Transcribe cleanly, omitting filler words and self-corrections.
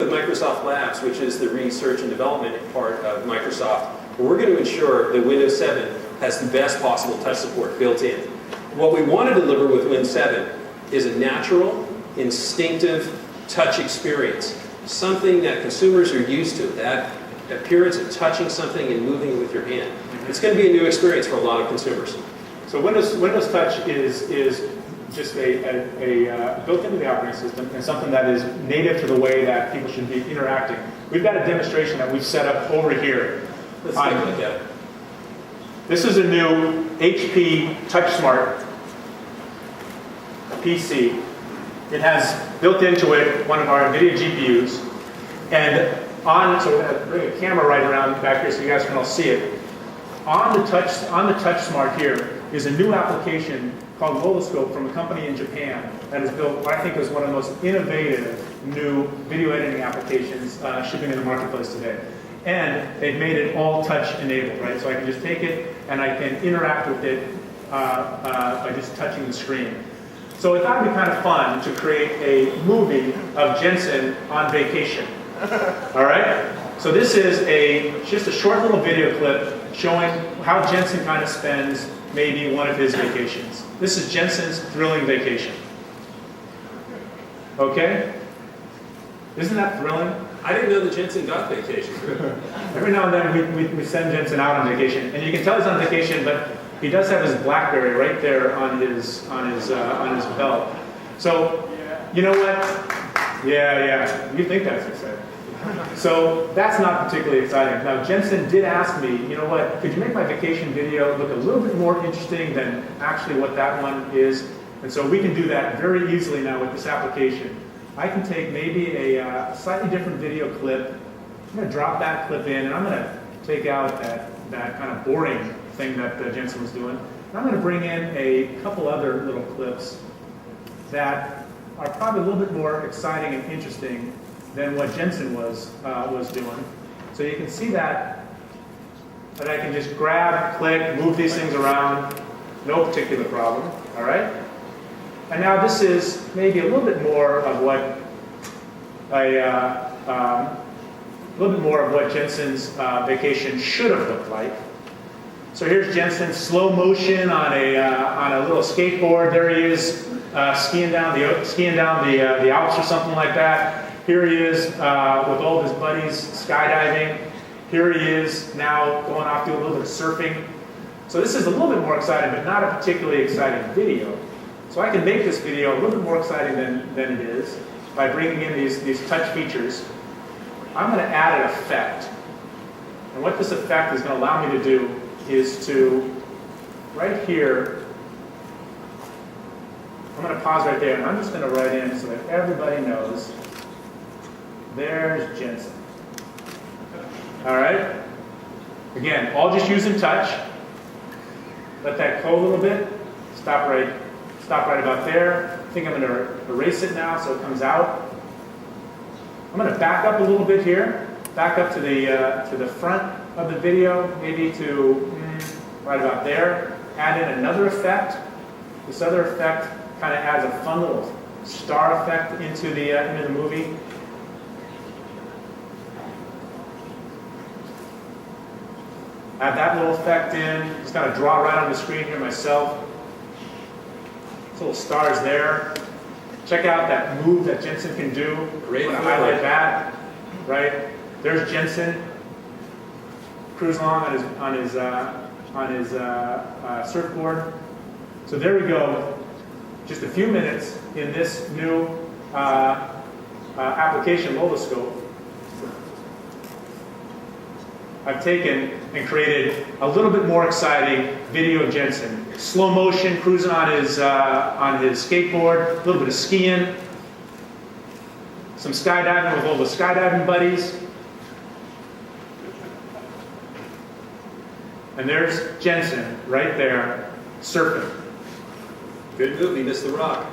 With Microsoft Labs, which is the research and development part of Microsoft, we're going to ensure that Windows 7 has the best possible touch support built in. What we want to deliver with Win 7 is a natural, instinctive touch experience. Something that consumers are used to, that appearance of touching something and moving it with your hand. It's going to be a new experience for a lot of consumers. So Windows Touch is just a built into the operating system and something that is native to the way that people should be interacting. We've got a demonstration that we've set up over here. Let's take a look at it. This is a new HP Touchsmart PC. It has built into it one of our NVIDIA GPUs, and so we're going to bring a camera right around back here so you guys can all see it. On the Touchsmart here is a new application called Roloscope from a company in Japan that has built what I think is one of the most innovative new video editing applications shipping in the marketplace today. And they've made it all touch enabled, right? So I can just take it and I can interact with it by just touching the screen. So I thought it'd be kind of fun to create a movie of Jensen on vacation. All right? So this is just a short little video clip showing how Jensen kind of spends maybe one of his vacations. This is Jensen's thrilling vacation. Okay? Isn't that thrilling? I didn't know that Jensen got vacation. Every now and then we send Jensen out on vacation, and you can tell he's on vacation, but he does have his BlackBerry right there on his belt. So, you know what? Yeah. You think that's exciting. So that's not particularly exciting. Now Jensen did ask me, you know what? Could you make my vacation video look a little bit more interesting than actually what that one is? And so we can do that very easily now with this application. I can take maybe a slightly different video clip. I'm going to drop that clip in, and I'm going to take out that kind of boring thing that Jensen was doing. And I'm going to bring in a couple other little clips that are probably a little bit more exciting and interesting than what Jensen was doing. So you can see that I can just grab, click, move these things around, no particular problem. All right. And now this is maybe a little bit more of what Jensen's vacation should have looked like. So here's Jensen, slow motion on a little skateboard. There he is, skiing down the Alps or something like that. Here he is with all of his buddies skydiving. Here he is now going off doing a little bit of surfing. So this is a little bit more exciting, but not a particularly exciting video. So I can make this video a little bit more exciting than it is by bringing in these touch features. I'm going to add an effect. And what this effect is going to allow me to do is to, right here, I'm going to pause right there, and I'm just going to write in so that everybody knows, there's Jensen. All right? Again, all just using touch. Let that go a little bit. Stop right about there. I think I'm going to erase it now so it comes out. I'm going to back up a little bit here. Back up to the front of the video, maybe to right about there. Add in another effect. This other effect kind of adds a fun little star effect into the movie. Add that little effect in. Just kind of draw right on the screen here myself. Little stars there. Check out that move that Jensen can do. Great. I'm going to highlight that. Right there's Jensen cruising along on his surfboard. So there we go. Just a few minutes in this new application, Roloscope. I've taken and created a little bit more exciting video of Jensen. Slow motion, cruising on his skateboard, a little bit of skiing, some skydiving with all the skydiving buddies. And there's Jensen right there, surfing. Good movie, Missed the Rock.